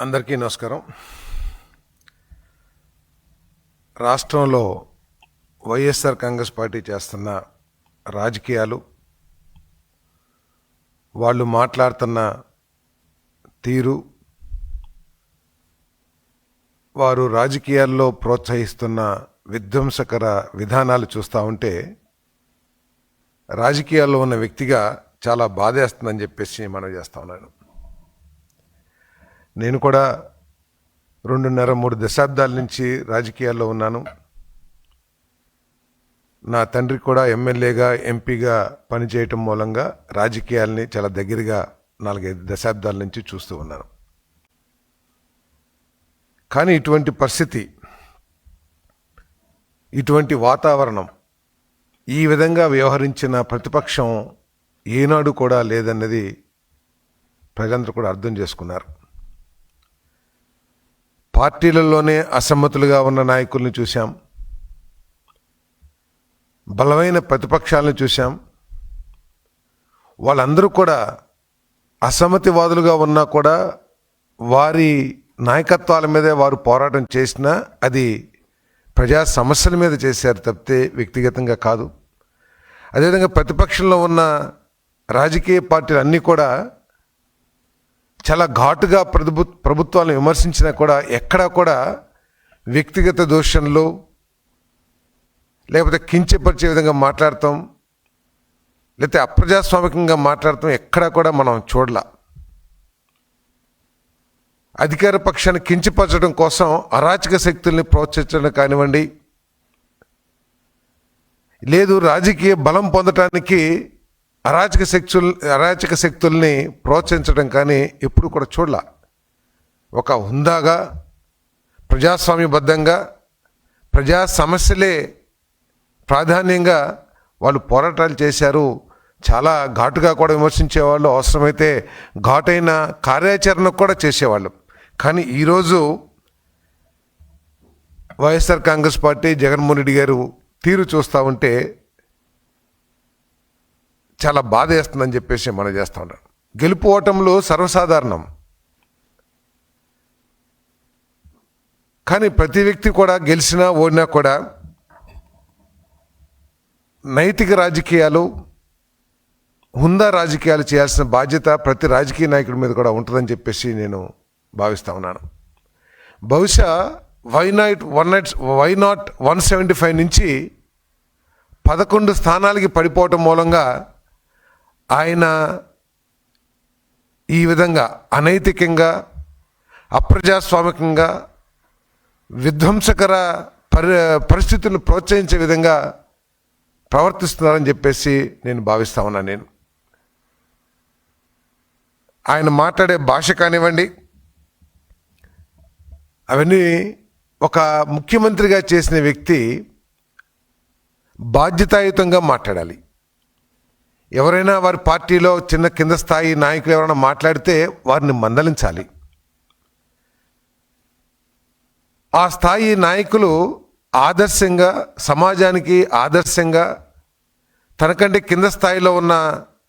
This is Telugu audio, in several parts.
అందరికీ నమస్కారం. రాష్ట్రంలో వైఎస్ఆర్ కాంగ్రెస్ పార్టీ చేస్తున్న రాజకీయాలు, వాళ్ళు మాట్లాడుతున్న తీరు, వారు రాజకీయాల్లో ప్రోత్సహిస్తున్న విధ్వంసకర విధానాలు చూస్తూ ఉంటే రాజకీయాల్లో ఉన్న వ్యక్తిగా చాలా బాధేస్తుందని చెప్పేసి మనం చేస్తూ ఉన్నాను. నేను కూడా 2.5-3 దశాబ్దాల నుంచి రాజకీయాల్లో ఉన్నాను. నా తండ్రి కూడా ఎమ్మెల్యేగా, ఎంపీగా పనిచేయటం మూలంగా రాజకీయాల్ని చాలా దగ్గరగా 4-5 దశాబ్దాల నుంచి చూస్తూ ఉన్నాను. కానీ ఇటువంటి పరిస్థితి, ఇటువంటి వాతావరణం, ఈ విధంగా వ్యవహరించిన ప్రతిపక్షం ఏనాడు కూడా లేదన్నది ప్రజలందరూ కూడా అర్థం చేసుకున్నారు. పార్టీలలోనే అసమ్మతులుగా ఉన్న నాయకుల్ని చూశాం, బలమైన ప్రతిపక్షాలను చూశాం. వాళ్ళందరూ కూడా అసమ్మతివాదులుగా ఉన్నా కూడా వారి నాయకత్వాల మీదే వారు పోరాటం చేసినా అది ప్రజా సమస్యల మీద చేశారు తప్పితే వ్యక్తిగతంగా కాదు. అదేవిధంగా ప్రతిపక్షంలో ఉన్న రాజకీయ పార్టీలు అన్నీ కూడా చాలా ఘాటుగా ప్రభుత్వాలను విమర్శించినా కూడా ఎక్కడా కూడా వ్యక్తిగత దూషణలు లేకపోతే కించపరిచే విధంగా మాట్లాడతాం, లేకపోతే అప్రజాస్వామికంగా మాట్లాడతాం ఎక్కడా కూడా మనం చూడలా. అధికార పక్షాన్ని కించపరచడం కోసం అరాచక శక్తుల్ని ప్రోత్సహించడం కానివ్వండి, లేదు రాజకీయ బలం పొందటానికి అరాచక శక్తుల్ని ప్రోత్సహించడం కానీ ఎప్పుడు కూడా చూడాల. ఒక హుందాగా, ప్రజాస్వామ్యబద్ధంగా, ప్రజా సమస్యలే ప్రాధాన్యంగా వాళ్ళు పోరాటాలు చేశారు. చాలా ఘాటుగా కూడా విమర్శించేవాళ్ళు, అవసరమైతే ఘాటైన కార్యాచరణ కూడా చేసేవాళ్ళు. కానీ ఈరోజు వైఎస్ఆర్ కాంగ్రెస్ పార్టీ, జగన్మోహన్ రెడ్డి గారు తీరు చూస్తూ ఉంటే చాలా బాధ వేస్తుందని చెప్పేసి మనం చేస్తూ ఉంటాం. గెలుపు ఓటములు సర్వసాధారణం, కానీ ప్రతి వ్యక్తి కూడా గెలిచినా ఓడినా కూడా నైతిక రాజకీయాలు, హుందా రాజకీయాలు చేయాల్సిన బాధ్యత ప్రతి రాజకీయ నాయకుడి మీద కూడా ఉంటుందని చెప్పేసి నేను భావిస్తూ ఉన్నాను. బహుశా వైనాట్ 175 నుంచి 11 స్థానాలకి పడిపోవటం మూలంగా ఆయన ఈ విధంగా అనైతికంగా, అప్రజాస్వామికంగా, విధ్వంసకర పరిస్థితులను ప్రోత్సహించే విధంగా ప్రవర్తిస్తున్నారని చెప్పేసి నేను భావిస్తా ఉన్నాను. ఆయన మాట్లాడే భాష కానివ్వండి, అవన్నీ ఒక ముఖ్యమంత్రిగా చేసిన వ్యక్తి బాధ్యతాయుతంగా మాట్లాడాలి. ఎవరైనా వారి పార్టీలో చిన్న కింద స్థాయి నాయకులు ఎవరైనా మాట్లాడితే వారిని మందలించాలి. ఆ స్థాయి నాయకులు ఆదర్శంగా, సమాజానికి ఆదర్శంగా, తనకంటే కింద స్థాయిలో ఉన్న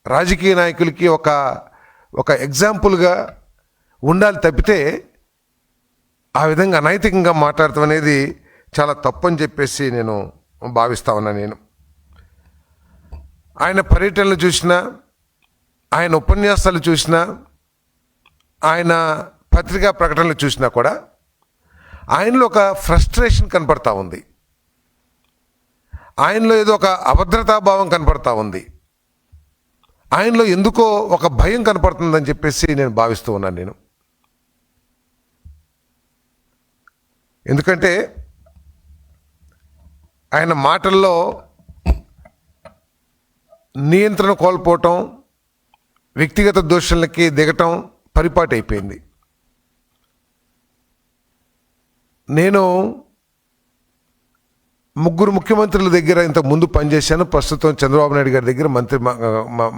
రాజకీయ నాయకులకి ఒక ఎగ్జాంపుల్గా ఉండాలి తప్పితే ఆ విధంగా అనైతికంగా మాట్లాడటం అనేది చాలా తప్పని చెప్పేసి నేను భావిస్తా ఉన్నాను. ఆయన పర్యటనలు చూసినా, ఆయన ఉపన్యాసాలు చూసినా, ఆయన పత్రికా ప్రకటనలు చూసినా కూడా ఆయనలో ఒక ఫ్రస్ట్రేషన్ కనపడతా ఉంది. ఆయనలో ఏదో ఒక అభద్రతాభావం కనపడతా ఉంది. ఆయనలో ఎందుకో ఒక భయం కనపడుతుందని చెప్పేసి నేను భావిస్తూ ఉన్నాను. ఎందుకంటే ఆయన మాటల్లో నియంత్రణ కోల్పోవటం, వ్యక్తిగత దోషులకి దిగటం పరిపాటి అయిపోయింది. నేను 3 ముఖ్యమంత్రుల దగ్గర ఇంతకు ముందు పనిచేశాను. ప్రస్తుతం చంద్రబాబు నాయుడు గారి దగ్గర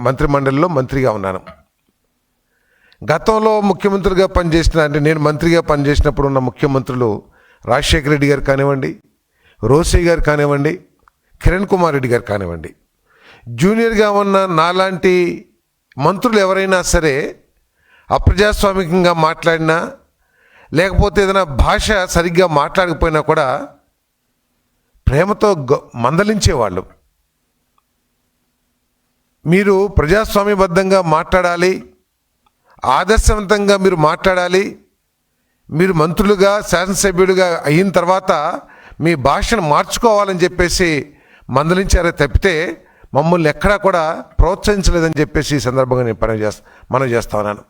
మంత్రిమండలిలో మంత్రిగా ఉన్నాను. గతంలో ముఖ్యమంత్రిగా పనిచేసిన, అంటే నేను మంత్రిగా పనిచేసినప్పుడు ఉన్న ముఖ్యమంత్రులు రాజశేఖర రెడ్డి గారు కానివ్వండి, రోసయ్య గారు కానివ్వండి, కిరణ్ కుమార్ రెడ్డి గారు కానివ్వండి, జూనియర్గా ఉన్న నాలాంటి మంత్రులు ఎవరైనా సరే అప్రజాస్వామికంగా మాట్లాడినా లేకపోతే ఏదైనా భాష సరిగ్గా మాట్లాడకపోయినా కూడా ప్రేమతో మందలించేవాళ్ళు. మీరు ప్రజాస్వామ్యబద్ధంగా మాట్లాడాలి, ఆదర్శవంతంగా మీరు మాట్లాడాలి, మీరు మంత్రులుగా శాసనసభ్యులుగా అయిన తర్వాత మీ భాషను మార్చుకోవాలని చెప్పేసి మందలించారే తప్పితే మమ్మల్ని ఎక్కడా కూడా ప్రోత్సహించలేదని చెప్పేసి ఈ సందర్భంగా నేను మనం చేస్తా ఉన్నాను.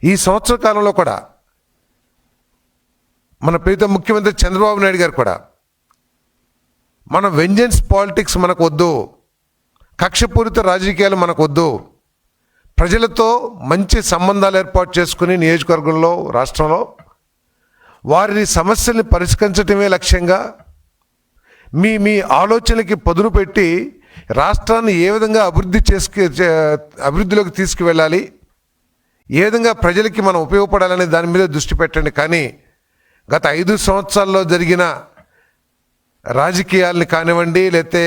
ఈ సంవత్సర కాలంలో కూడా మన ప్రీతం ముఖ్యమంత్రి చంద్రబాబు నాయుడు గారు కూడా మన వెంజెన్స్ పాలిటిక్స్ మనకు వద్దు, కక్షపూరిత రాజకీయాలు మనకు వద్దు, ప్రజలతో మంచి సంబంధాలు ఏర్పాటు చేసుకుని నియోజకవర్గంలో రాష్ట్రంలో వారి సమస్యల్ని పరిష్కరించడమే లక్ష్యంగా మీ మీ ఆలోచనలకి పదును పెట్టి రాష్ట్రాన్ని ఏ విధంగా అభివృద్ధిలోకి తీసుకువెళ్ళాలి, ఏ విధంగా ప్రజలకి మనం ఉపయోగపడాలనే దాని మీద దృష్టి పెట్టండి. కానీ గత 5 సంవత్సరాల్లో జరిగిన రాజకీయాలని కానివ్వండి, లేకపోతే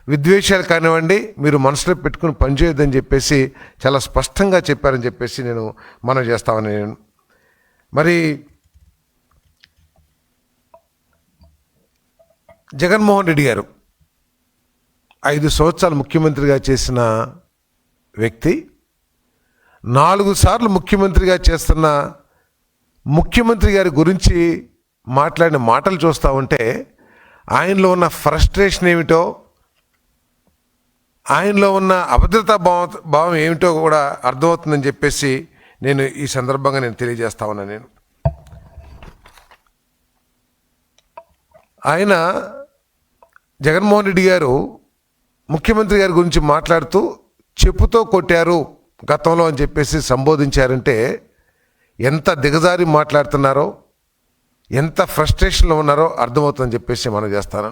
విద్వేషాలు కానివ్వండి, మీరు మనసులో పెట్టుకుని పనిచేయొద్దని చెప్పేసి చాలా స్పష్టంగా చెప్పారని చెప్పేసి నేను మనం చేస్తామని మరి జగన్మోహన్ రెడ్డి గారు 5 సంవత్సరాలు ముఖ్యమంత్రిగా చేసిన వ్యక్తి, 4 సార్లు ముఖ్యమంత్రిగా చేస్తున్న ముఖ్యమంత్రి గారి గురించి మాట్లాడిన మాటలు చూస్తూ ఉంటే ఆయనలో ఉన్న ఫ్రస్ట్రేషన్ ఏమిటో, ఆయనలో ఉన్న అభద్రతా భావం ఏమిటో కూడా అర్థమవుతుందని చెప్పేసి నేను ఈ సందర్భంగా నేను తెలియజేస్తా ఉన్నాను. ఆయన జగన్మోహన్ రెడ్డి గారు ముఖ్యమంత్రి గారి గురించి మాట్లాడుతూ చెప్పుతో కొట్టారు గతంలో అని చెప్పేసి సంబోధించారంటే ఎంత దిగజారి మాట్లాడుతున్నారో, ఎంత ఫ్రస్ట్రేషన్లో ఉన్నారో అర్థమవుతుందని చెప్పేసి మనం చేస్తాను.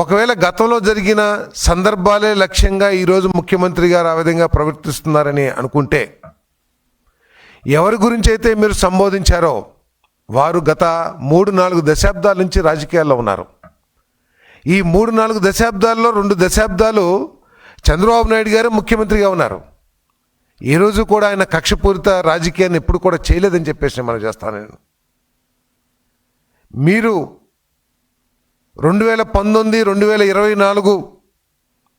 ఒకవేళ గతంలో జరిగిన సందర్భాలే లక్ష్యంగా ఈరోజు ముఖ్యమంత్రి గారు ఆ విధంగా ప్రవర్తిస్తున్నారని అనుకుంటే, ఎవరి గురించి అయితే మీరు సంబోధించారో వారు గత 3-4 దశాబ్దాల నుంచి రాజకీయాల్లో ఉన్నారు. ఈ 3-4 దశాబ్దాల్లో 2 దశాబ్దాలు చంద్రబాబు నాయుడు గారు ముఖ్యమంత్రిగా ఉన్నారు. ఈరోజు కూడా ఆయన కక్షపూరిత రాజకీయాన్ని ఎప్పుడు కూడా చేయలేదని చెప్పేసి మనం చేస్తాను. నేను మీరు 2019-2024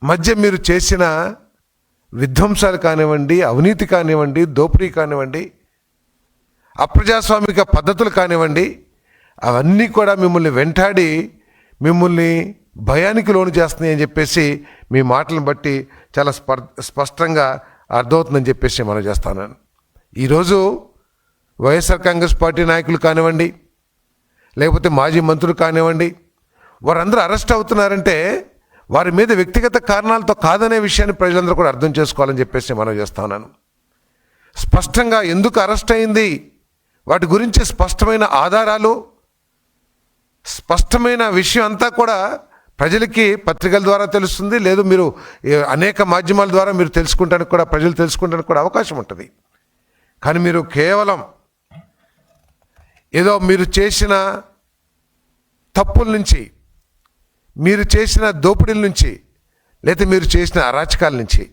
మధ్య మీరు చేసిన విధ్వంసాలు కానివ్వండి, అవినీతి కానివ్వండి, దోపిడీ కానివ్వండి, అప్రజాస్వామిక పద్ధతులు కానివ్వండి, అవన్నీ కూడా మిమ్మల్ని వెంటాడి మిమ్మల్ని భయానికి లోను చేస్తున్నాయి అని చెప్పేసి మీ మాటలను బట్టి చాలా స్పష్టంగా అర్థమవుతుందని చెప్పేసి మనం చేస్తాను. ఈరోజు వైఎస్ఆర్ కాంగ్రెస్ పార్టీ నాయకులు కానివ్వండి, లేకపోతే మాజీ మంత్రులు కానివ్వండి, వారందరూ అరెస్ట్ అవుతున్నారంటే వారి మీద వ్యక్తిగత కారణాలతో కాదనే విషయాన్ని ప్రజలందరూ కూడా అర్థం చేసుకోవాలని చెప్పేసి మనం చేస్తా ఉన్నాను. స్పష్టంగా ఎందుకు అరెస్ట్ అయింది, వాటి గురించి స్పష్టమైన ఆధారాలు, స్పష్టమైన విషయం అంతా కూడా ప్రజలకి పత్రికల ద్వారా తెలుస్తుంది, లేదు మీరు అనేక మాధ్యమాల ద్వారా మీరు తెలుసుకుంటానికి కూడా, ప్రజలు తెలుసుకుంటానికి కూడా అవకాశం ఉంటుంది. కానీ మీరు కేవలం ఏదో మీరు చేసిన తప్పుల నుంచి, మీరు చేసిన దోపిడీల నుంచి, లేదా మీరు చేసిన అరాచకాల నుంచి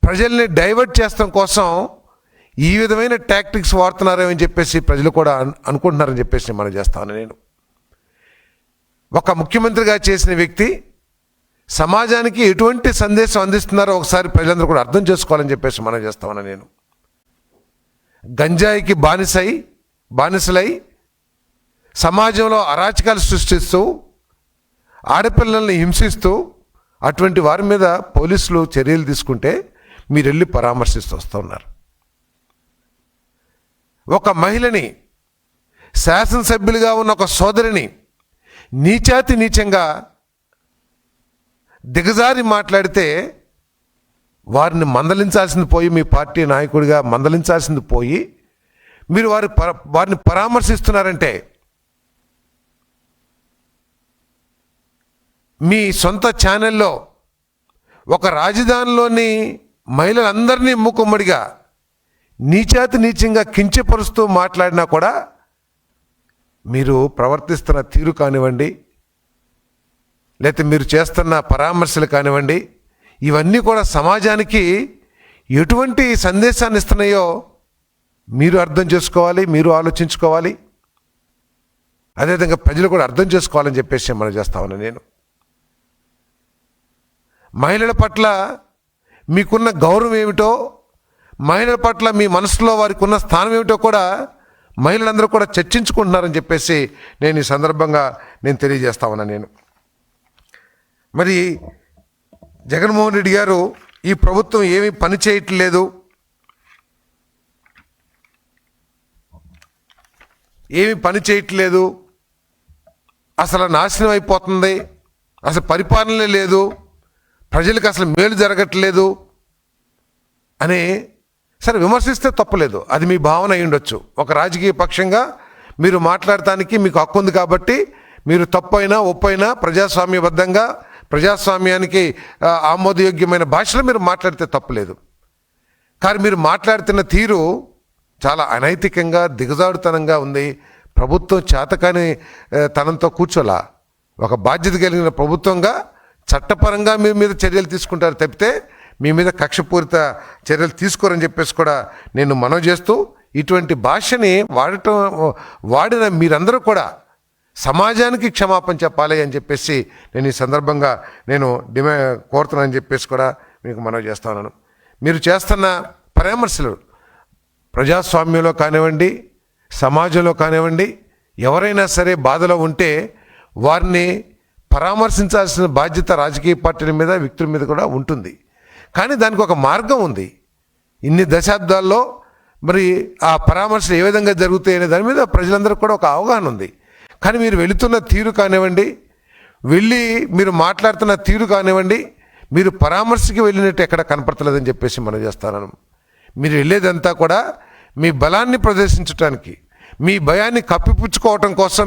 ప్రజల్ని డైవర్ట్ చేస్తాం కోసం ఈ విధమైన టాక్టిక్స్ వాడుతున్నారేమని చెప్పేసి ప్రజలు కూడా అనుకుంటున్నారని చెప్పేసి మనం చేస్తాను. నేను ఒక ముఖ్యమంత్రిగా చేసిన వ్యక్తి సమాజానికి ఎటువంటి సందేశం అందిస్తున్నారో ఒకసారి ప్రజలందరూ కూడా అర్థం చేసుకోవాలని చెప్పేసి మనం చేస్తామని నేను గంజాయికి బానిసలై సమాజంలో అరాచకాలు సృష్టిస్తూ ఆడపిల్లల్ని హింసిస్తూ అటువంటి వారి మీద పోలీసులు చర్యలు తీసుకుంటే మీరు వెళ్ళి పరామర్శిస్తూ వస్తూ ఉన్నారు. ఒక మహిళని, శాసనసభ్యులుగా ఉన్న ఒక సోదరిని నీచంగా దిగజారి మాట్లాడితే వారిని మందలించాల్సింది పోయి, మీ పార్టీ నాయకుడిగా మందలించాల్సింది పోయి మీరు వారిని పరామర్శిస్తున్నారంటే మీ సొంత ఛానల్లో ఒక రాజధానిలోని మహిళలందరినీ మూకుమ్మడిగా నీచంగా కించపరుస్తూ మాట్లాడినా కూడా మీరు ప్రవర్తిస్తున్న తీరు కానివ్వండి, లేకపోతే మీరు చేస్తున్న పరామర్శలు కానివ్వండి, ఇవన్నీ కూడా సమాజానికి ఎటువంటి సందేశాన్ని ఇస్తున్నాయో మీరు అర్థం చేసుకోవాలి, మీరు ఆలోచించుకోవాలి, అదేవిధంగా ప్రజలు కూడా అర్థం చేసుకోవాలని చెప్పేసి మనం చేస్తా ఉన్నాను నేను. మహిళల పట్ల మీకున్న గౌరవం ఏమిటో, మహిళల పట్ల మీ మనసులో వారికి ఉన్న స్థానం ఏమిటో కూడా మహిళలందరూ కూడా చర్చించుకుంటున్నారని చెప్పేసి నేను ఈ సందర్భంగా నేను తెలియజేస్తా ఉన్నాను నేను. మరి జగన్మోహన్ రెడ్డి గారు ఈ ప్రభుత్వం ఏమీ పని చేయట్లేదు, అసలు నాశనం అయిపోతుంది, అసలు పరిపాలన లేదు, ప్రజలకు అసలు మేలు జరగట్లేదు అని సరే విమర్శిస్తే తప్పలేదు, అది మీ భావన అయి ఉండొచ్చు. ఒక రాజకీయ పక్షంగా మీరు మాట్లాడటానికి మీకు హక్కు ఉంది కాబట్టి మీరు తప్పైనా ఒప్పైనా ప్రజాస్వామ్యబద్ధంగా ప్రజాస్వామ్యానికి ఆమోదయోగ్యమైన భాషలో మీరు మాట్లాడితే తప్పలేదు. కానీ మీరు మాట్లాడుతున్న తీరు చాలా అనైతికంగా దిగజాడుతనంగా ఉంది. ప్రభుత్వం చేతకాని తనంతో కూర్చోలా, ఒక బాధ్యత కలిగిన ప్రభుత్వంగా చట్టపరంగా మీ మీద చర్యలు తీసుకుంటారు తప్పితే మీ మీద కక్షపూరిత చర్యలు తీసుకోరని చెప్పేసి కూడా నేను మనవి చేస్తూ, ఇటువంటి భాషని వాడిన మీరందరూ కూడా సమాజానికి క్షమాపణ చెప్పాలి అని చెప్పేసి నేను ఈ సందర్భంగా నేను కోరుతున్నానని చెప్పేసి కూడా మీకు మనవి చేస్తా ఉన్నాను. మీరు చేస్తున్న పరామర్శలు ప్రజాస్వామ్యంలో కానివ్వండి, సమాజంలో కానివ్వండి, ఎవరైనా సరే బాధలో ఉంటే వారిని పరామర్శించాల్సిన బాధ్యత రాజకీయ పార్టీల మీద, వ్యక్తుల మీద కూడా ఉంటుంది. కానీ దానికి ఒక మార్గం ఉంది. ఇన్ని దశాబ్దాల్లో మరి ఆ పరామర్శలు ఏ విధంగా జరుగుతాయి అనే దాని మీద ప్రజలందరూ కూడా ఒక అవగాహన ఉంది. కానీ మీరు వెళుతున్న తీరు కానివ్వండి, మీరు మాట్లాడుతున్న తీరు కానివ్వండి, మీరు పరామర్శకి వెళ్ళినట్టు ఎక్కడ కనపడతలేదని చెప్పేసి మనం చేస్తాను. మీరు వెళ్ళేదంతా కూడా మీ బలాన్ని ప్రదర్శించడానికి, మీ భయాన్ని కప్పిపుచ్చుకోవటం కోసం,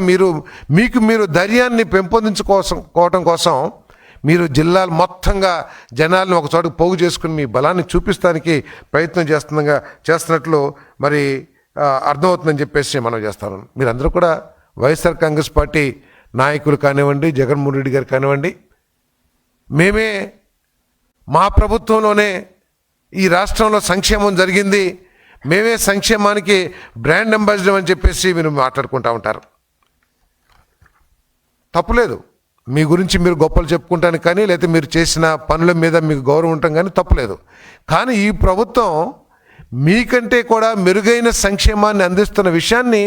మీరు ధైర్యాన్ని పెంపొందించుకోవటం కోసం మీరు జిల్లాలు మొత్తంగా జనాలను ఒక చోటుకు పోగు చేసుకుని మీ బలాన్ని చూపిస్తానికి ప్రయత్నం చేస్తున్నట్లు మరి అర్థమవుతుందని చెప్పేసి మనం చేస్తాను. మీరందరూ కూడా వైఎస్ఆర్ కాంగ్రెస్ పార్టీ నాయకులు కానివ్వండి, జగన్మోహన్ రెడ్డి గారు కానివ్వండి, మా ప్రభుత్వంలోనే ఈ రాష్ట్రంలో సంక్షేమం జరిగింది, మేమే సంక్షేమానికి బ్రాండ్ అంబాసిడర్ అని చెప్పేసి మీరు మాట్లాడుకుంటూ ఉంటారు. తప్పులేదు, మీ గురించి మీరు గొప్పలు చెప్పుకుంటానికి కానీ, లేకపోతే మీరు చేసిన పనుల మీద మీకు గౌరవం ఉంటాం కానీ తప్పులేదు. కానీ ఈ ప్రభుత్వం మీకంటే కూడా మెరుగైన సంక్షేమాన్ని అందిస్తున్న విషయాన్ని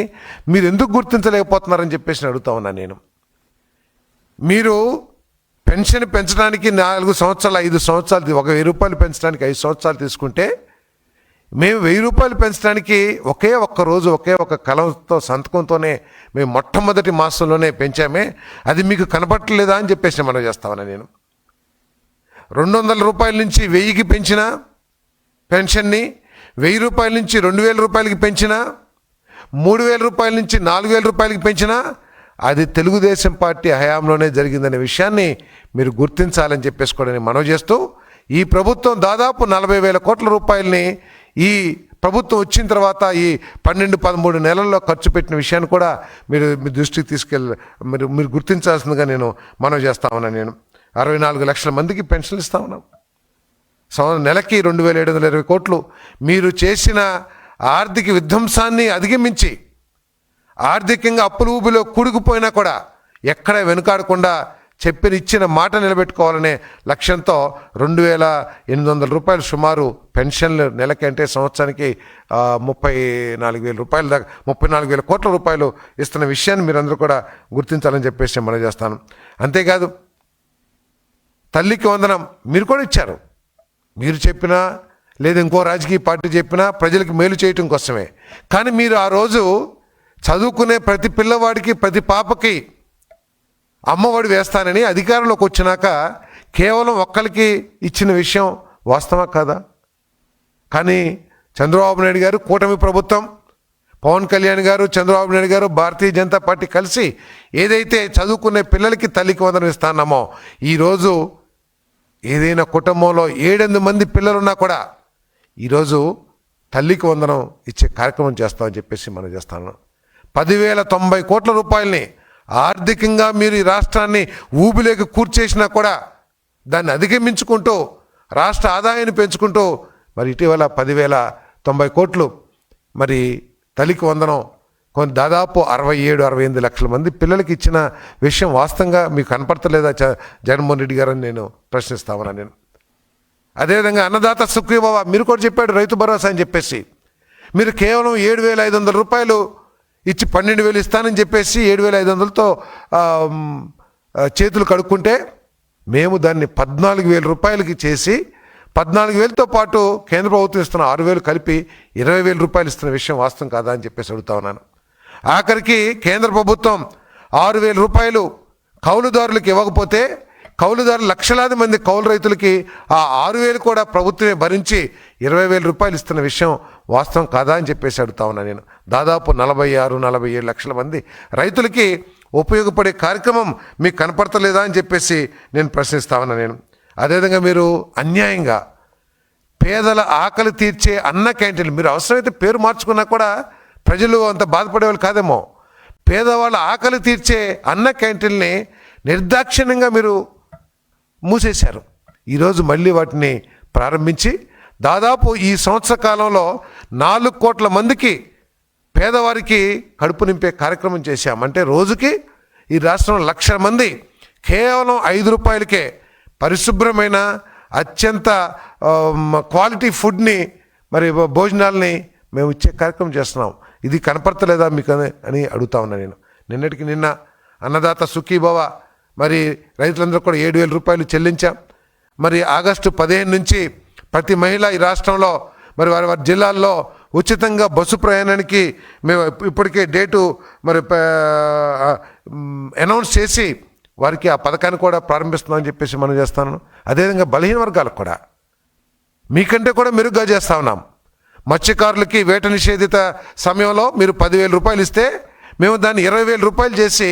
మీరు ఎందుకు గుర్తించలేకపోతున్నారని చెప్పేసి అడుగుతా ఉన్నాను నేను. మీరు పెన్షన్ పెంచడానికి 4 సంవత్సరాలు 5 సంవత్సరాలు, 1000 రూపాయలు పెంచడానికి 5 సంవత్సరాలు తీసుకుంటే, మేము 1000 రూపాయలు పెంచడానికి ఒకే ఒక్క కలంతో సంతకంతోనే మేము మొట్టమొదటి మాసంలోనే పెంచామే, అది మీకు కనపట్టలేదా అని చెప్పేసి మనం చేస్తామని నేను. 200 రూపాయల నుంచి 1000కి పెంచిన పెన్షన్ని 1000 రూపాయల నుంచి 2000 రూపాయలకి పెంచినా, 3000 రూపాయల నుంచి 4000 రూపాయలకి పెంచినా అది తెలుగుదేశం పార్టీ హయాంలోనే జరిగిందనే విషయాన్ని మీరు గుర్తించాలని చెప్పేసి కూడా నేను మనవి చేస్తూ, ఈ ప్రభుత్వం దాదాపు 40,000 కోట్ల రూపాయలని ఈ ప్రభుత్వం వచ్చిన తర్వాత ఈ 12-13 నెలల్లో ఖర్చు పెట్టిన విషయాన్ని కూడా మీరు మీ దృష్టికి మీరు గుర్తించాల్సిందిగా నేను మనవి చేస్తా ఉన్నాను. నేను 64 లక్షల మందికి పెన్షన్లు ఇస్తా ఉన్నాం. నెలకి 2,720 కోట్లు. మీరు చేసిన ఆర్థిక విధ్వంసాన్ని అధిగమించి ఆర్థికంగా అప్పుల ఊబిలో కూడుకుపోయినా కూడా ఎక్కడ వెనుకాడకుండా ఇచ్చిన మాట నిలబెట్టుకోవాలనే లక్ష్యంతో 2,800 రూపాయలు సుమారు పెన్షన్లు నెలకి, అంటే సంవత్సరానికి 34,000 రూపాయల దాకా 34,000 కోట్ల రూపాయలు ఇస్తున్న విషయాన్ని మీరందరూ కూడా గుర్తించాలని చెప్పేసి మనం చేస్తాను. అంతేకాదు తల్లికి వందనం మీరు కూడా ఇచ్చారు. మీరు చెప్పినా లేదా ఇంకో రాజకీయ పార్టీ చెప్పినా ప్రజలకు మేలు చేయటం కోసమే. కానీ మీరు ఆ రోజు చదువుకునే ప్రతి పిల్లవాడికి, ప్రతి పాపకి అమ్మఒడి వేస్తానని అధికారంలోకి వచ్చినాక కేవలం ఒక్కరికి ఇచ్చిన విషయం వాస్తవా కాదా? కానీ చంద్రబాబు నాయుడు గారు, కూటమి ప్రభుత్వం, పవన్ కళ్యాణ్ గారు, చంద్రబాబు నాయుడు గారు, భారతీయ జనతా పార్టీ కలిసి ఏదైతే చదువుకునే పిల్లలకి తల్లికి వందనం ఇస్తానమో, ఈరోజు ఏదైనా కుటుంబంలో 7-8 మంది పిల్లలున్నా కూడా ఈరోజు తల్లికి వందనం ఇచ్చే కార్యక్రమం చేస్తామని చెప్పేసి మనం చేస్తాను. 10,090 కోట్ల రూపాయలని ఆర్థికంగా మీరు ఈ రాష్ట్రాన్ని ఊబిలోకి కూర్చేసినా కూడా దాన్ని అధిగమించుకుంటూ రాష్ట్ర ఆదాయాన్ని పెంచుకుంటూ మరి ఇటీవల 10,090 కోట్లు మరి తల్లికి వందనం కొన్ని దాదాపు 67-68 లక్షల మంది పిల్లలకి ఇచ్చిన విషయం వాస్తవంగా మీకు కనపడతలేదా జగన్మోహన్ రెడ్డి గారని నేను ప్రశ్నిస్తామన్నా నేను. అదేవిధంగా అన్నదాత సుఖీభవ మీరు కూడా చెప్పాడు రైతు భరోసా అని చెప్పేసి, మీరు కేవలం 7,500 రూపాయలు ఇచ్చి 12,000 ఇస్తానని చెప్పేసి 7,500తో చేతులు కడుక్కుంటే మేము దాన్ని 14,000 రూపాయలకి చేసి 14,000తో పాటు కేంద్ర ప్రభుత్వం ఇస్తున్న 6,000 కలిపి 20,000 రూపాయలు ఇస్తున్న విషయం వాస్తవం కాదా అని చెప్పేసి అడుగుతా ఉన్నాను. ఆఖరికి కేంద్ర ప్రభుత్వం 6,000 రూపాయలు కౌలుదారులకు ఇవ్వకపోతే కౌలుదారులు లక్షలాది మంది కౌలు రైతులకి ఆ 6,000 కూడా ప్రభుత్వమే భరించి 20,000 రూపాయలు ఇస్తున్న విషయం వాస్తవం కాదా అని చెప్పేసి అడుగుతా ఉన్నా నేను. దాదాపు 46-47 లక్షల మంది రైతులకి ఉపయోగపడే కార్యక్రమం మీకు కనపడతలేదా అని చెప్పేసి నేను ప్రశ్నిస్తా ఉన్నా నేను. అదేవిధంగా మీరు అన్యాయంగా పేదల ఆకలి తీర్చే అన్న క్యాంటీన్లు, మీరు అవసరమైతే పేరు మార్చుకున్నా కూడా ప్రజలు అంత బాధపడేవాళ్ళు కాదేమో, పేదవాళ్ళ ఆకలి తీర్చే అన్న క్యాంటీన్ని నిర్దాక్షిణ్యంగా మీరు మూసేశారు. ఈరోజు మళ్ళీ వాటిని ప్రారంభించి దాదాపు ఈ సంవత్సర కాలంలో 4 కోట్ల మందికి పేదవారికి కడుపు నింపే కార్యక్రమం చేశాం. అంటే రోజుకి ఈ రాష్ట్రంలో 1,00,000 మంది కేవలం 5 రూపాయలకే పరిశుభ్రమైన అత్యంత క్వాలిటీ ఫుడ్ని మరి భోజనాల్ని మేము ఇచ్చే కార్యక్రమం చేస్తున్నాం. ఇది కనపడతలేదా మీకు అని అడుగుతా ఉన్నా నేను. నిన్నటికి నిన్న అన్నదాత సుఖీభవ మరి రైతులందరూ కూడా 7,000 రూపాయలు చెల్లించాం. మరి ఆగస్టు 15 నుంచి ప్రతి మహిళ ఈ రాష్ట్రంలో మరి వారి వారి జిల్లాల్లో ఉచితంగా బస్సు ప్రయాణానికి మేము ఇప్పటికే డేటు మరి అనౌన్స్ చేసి వారికి ఆ పథకాన్ని కూడా ప్రారంభిస్తున్నామని చెప్పేసి మనం చేస్తాను. అదేవిధంగా బలహీన వర్గాలకు కూడా మీకంటే కూడా మెరుగ్గా చేస్తా ఉన్నాం. మత్స్యకారులకి వేట నిషేధిత సమయంలో మీరు 10,000 రూపాయలు ఇస్తే మేము దాన్ని 20,000 రూపాయలు చేసి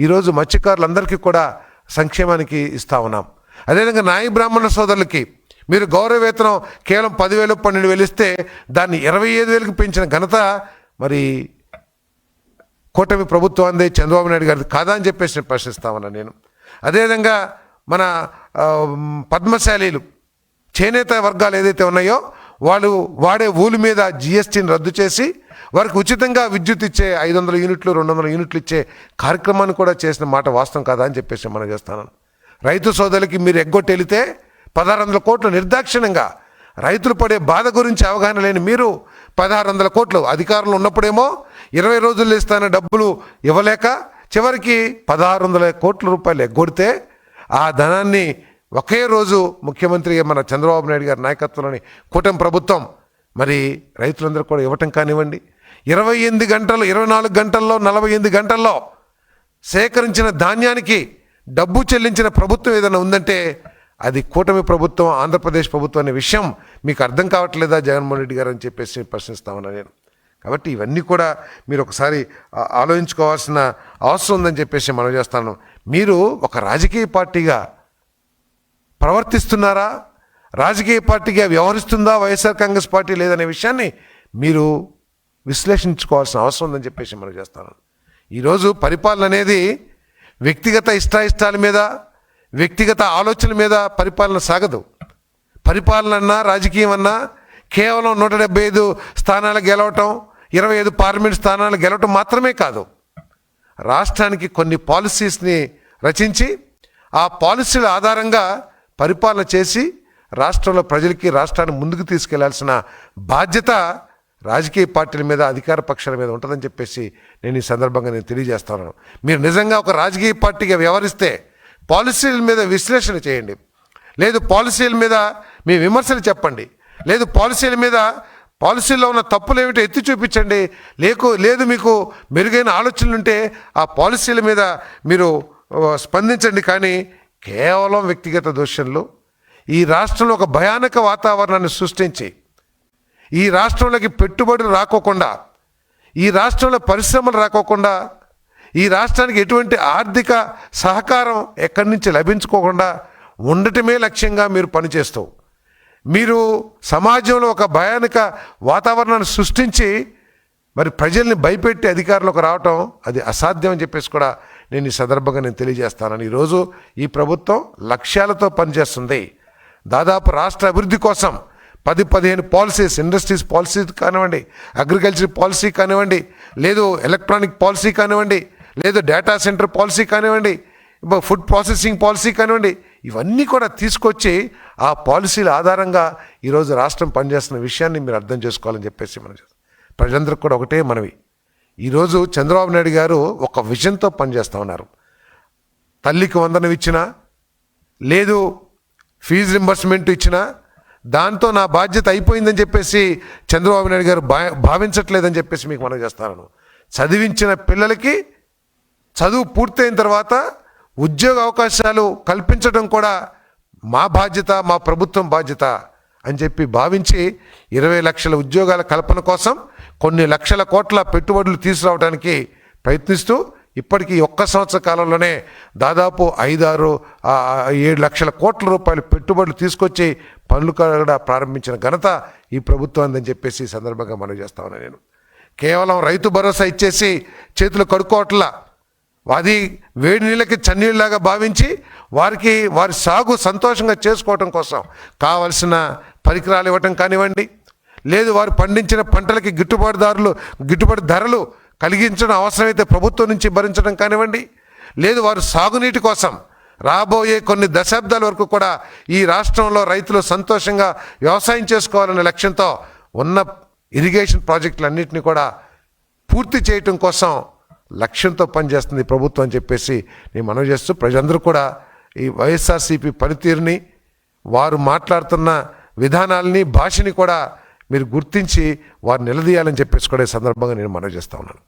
ఈరోజు మత్స్యకారులందరికీ కూడా సంక్షేమానికి ఇస్తా ఉన్నాం. అదేవిధంగా నాయి బ్రాహ్మణ సోదరులకి మీరు గౌరవ వేతనం కేవలం 10,000 12,000 ఇస్తే దాన్ని 25,000కి పెంచిన ఘనత మరి కూటమి ప్రభుత్వాన్ని చంద్రబాబు నాయుడు గారి కాదా అని చెప్పేసి నేను ప్రశ్నిస్తామన్నా నేను. అదేవిధంగా మన పద్మశాలీలు చేనేత వర్గాలు ఏదైతే ఉన్నాయో వాళ్ళు వాడే ఊలు మీద జిఎస్టీని రద్దు చేసి వారికి ఉచితంగా విద్యుత్ ఇచ్చే 500 యూనిట్లు 200 యూనిట్లు ఇచ్చే కార్యక్రమాన్ని కూడా చేసిన మాట వాస్తవం కాదా అని చెప్పేసి మనం చేస్తాను. రైతు సోదరులకి మీరు ఎగ్గొట్టి వెళితే 1,600 కోట్లు నిర్దాక్షిణ్యంగా రైతులు పడే బాధ గురించి అవగాహన లేని మీరు 1,600 కోట్లు అధికారంలో ఉన్నప్పుడేమో 20 రోజుల్లో ఇస్తాన డబ్బులు ఇవ్వలేక చివరికి 1,600 కోట్ల రూపాయలు ఎగ్గొడితే ఆ ధనాన్ని ఒకే రోజు ముఖ్యమంత్రిగా మన చంద్రబాబు నాయుడు గారి నాయకత్వంలోని కూటమి ప్రభుత్వం మరి రైతులందరూ కూడా ఇవ్వటం కానివ్వండి, 28 గంటలు 24 గంటల్లో 48 గంటల్లో సేకరించిన ధాన్యానికి డబ్బు చెల్లించిన ప్రభుత్వం ఏదైనా ఉందంటే అది కూటమి ప్రభుత్వం, ఆంధ్రప్రదేశ్ ప్రభుత్వం అనే విషయం మీకు అర్థం కావట్లేదా జగన్మోహన్ రెడ్డి గారు అని చెప్పేసి ప్రశ్నిస్తామన్నా నేను. కాబట్టి ఇవన్నీ కూడా మీరు ఒకసారి ఆలోచించుకోవాల్సిన అవసరం ఉందని చెప్పేసి మనం చేస్తాను. మీరు ఒక రాజకీయ పార్టీగా ప్రవర్తిస్తున్నారా, రాజకీయ పార్టీగా వ్యవహరిస్తుందా వైఎస్ఆర్ కాంగ్రెస్ పార్టీ లేదనే విషయాన్ని మీరు విశ్లేషించుకోవాల్సిన అవసరం ఉందని చెప్పేసి మనం చేస్తాను. ఈరోజు పరిపాలన అనేది వ్యక్తిగత ఇష్టాయిష్టాల మీద, వ్యక్తిగత ఆలోచనల మీద పరిపాలన సాగదు. పరిపాలన అన్నా రాజకీయం అన్నా కేవలం 175 స్థానాలు గెలవటం, 25 పార్లమెంట్ స్థానాలు గెలవటం మాత్రమే కాదు. రాష్ట్రానికి కొన్ని పాలసీస్ని రచించి ఆ పాలసీల ఆధారంగా పరిపాలన చేసి రాష్ట్రంలో ప్రజలకి రాష్ట్రాన్ని ముందుకు తీసుకెళ్లాల్సిన బాధ్యత రాజకీయ పార్టీల మీద, అధికార పక్షాల మీద ఉంటుందని చెప్పేసి నేను ఈ సందర్భంగా నేను తెలియజేస్తున్నాను. మీరు నిజంగా ఒక రాజకీయ పార్టీగా వ్యవహరిస్తే పాలసీల మీద విశ్లేషణ చేయండి, లేదు పాలసీల మీద మీ విమర్శలు చెప్పండి, లేదు పాలసీల్లో ఉన్న తప్పులు ఏమిటో ఎత్తి చూపించండి, లేదు మీకు మెరుగైన ఆలోచనలు ఉంటే ఆ పాలసీల మీద మీరు స్పందించండి. కానీ కేవలం వ్యక్తిగత దూషణలు ఈ రాష్ట్రంలో ఒక భయానక వాతావరణాన్ని సృష్టించి ఈ రాష్ట్రంలోకి పెట్టుబడులు రాకోకుండా, ఈ రాష్ట్రంలో పరిశ్రమలు రాకోకుండా, ఈ రాష్ట్రానికి ఎటువంటి ఆర్థిక సహకారం ఎక్కడి నుంచి లభించుకోకుండా ఉండటమే లక్ష్యంగా మీరు పనిచేస్తూ మీరు సమాజంలో ఒక భయానక వాతావరణాన్ని సృష్టించి మరి ప్రజల్ని భయపెట్టి అధికారంలోకి రావటం అది అసాధ్యం అని చెప్పేసి కూడా నేను ఈ సందర్భంగా నేను తెలియజేస్తానని. ఈరోజు ఈ ప్రభుత్వం లక్ష్యాలతో పనిచేస్తుంది. దాదాపు రాష్ట్ర అభివృద్ధి కోసం 10-15 పాలసీస్, ఇండస్ట్రీస్ పాలసీ కానివ్వండి, అగ్రికల్చర్ పాలసీ కానివ్వండి, లేదు ఎలక్ట్రానిక్ పాలసీ కానివ్వండి, లేదు డేటా సెంటర్ పాలసీ కానివ్వండి, ఫుడ్ ప్రాసెసింగ్ పాలసీ కానివ్వండి, ఇవన్నీ కూడా తీసుకొచ్చి ఆ పాలసీల ఆధారంగా ఈరోజు రాష్ట్రం పనిచేస్తున్న విషయాన్ని మీరు అర్థం చేసుకోవాలని చెప్పేసి మనం ప్రజలందరికీ కూడా ఒకటే మనవి. ఈరోజు చంద్రబాబు నాయుడు గారు ఒక విజన్తో పనిచేస్తూ ఉన్నారు. తల్లికి వందనం ఇచ్చినా, లేదు ఫీజు రింబర్స్మెంట్ ఇచ్చినా దాంతో నా బాధ్యత అయిపోయిందని చెప్పేసి చంద్రబాబు నాయుడు గారు భావించట్లేదని చెప్పేసి మీకు మనం చేస్తాను. చదివించిన పిల్లలకి చదువు పూర్తయిన తర్వాత ఉద్యోగ అవకాశాలు కల్పించడం కూడా మా బాధ్యత, మా ప్రభుత్వం బాధ్యత అని చెప్పి భావించి 20 లక్షల ఉద్యోగాల కల్పన కోసం కొన్ని లక్షల కోట్ల పెట్టుబడులు తీసుకురావడానికి ప్రయత్నిస్తూ ఇప్పటికీ ఒక్క సంవత్సర కాలంలోనే దాదాపు 5-6-7 లక్షల కోట్ల రూపాయలు పెట్టుబడులు తీసుకొచ్చి పనులు కూడా ప్రారంభించిన ఘనత ఈ ప్రభుత్వం అని చెప్పేసి ఈ సందర్భంగా మనవి చేస్తా ఉన్నాను. నేను కేవలం రైతు భరోసా ఇచ్చేసి చేతులు కడుక్కోవట్లా, అది వేడి నీళ్ళకి చన్నీళ్ళలాగా భావించి వారి సాగు సంతోషంగా చేసుకోవటం కోసం కావలసిన పరికరాలు ఇవ్వటం కానివ్వండి, లేదు వారు పండించిన పంటలకి గిట్టుబాటు ధరలు కలిగించడం అవసరమైతే ప్రభుత్వం నుంచి భరించడం కానివ్వండి, లేదు వారు సాగునీటి కోసం రాబోయే కొన్ని దశాబ్దాల వరకు కూడా ఈ రాష్ట్రంలో రైతులు సంతోషంగా వ్యవసాయం చేసుకోవాలనే లక్ష్యంతో ఉన్న ఇరిగేషన్ ప్రాజెక్టులన్నింటినీ కూడా పూర్తి చేయటం కోసం లక్ష్యంతో పనిచేస్తుంది ప్రభుత్వం అని చెప్పేసి నేను మనవి చేస్తూ, ప్రజలందరూ కూడా ఈ వైఎస్ఆర్సీపీ పనితీరుని, వారు మాట్లాడుతున్న విధానాలని, భాషని కూడా మీరు గుర్తించి వారు నిలదీయాలని చెప్పేసి కూడా ఈ సందర్భంగా నేను మనవి చేస్తా ఉన్నాను.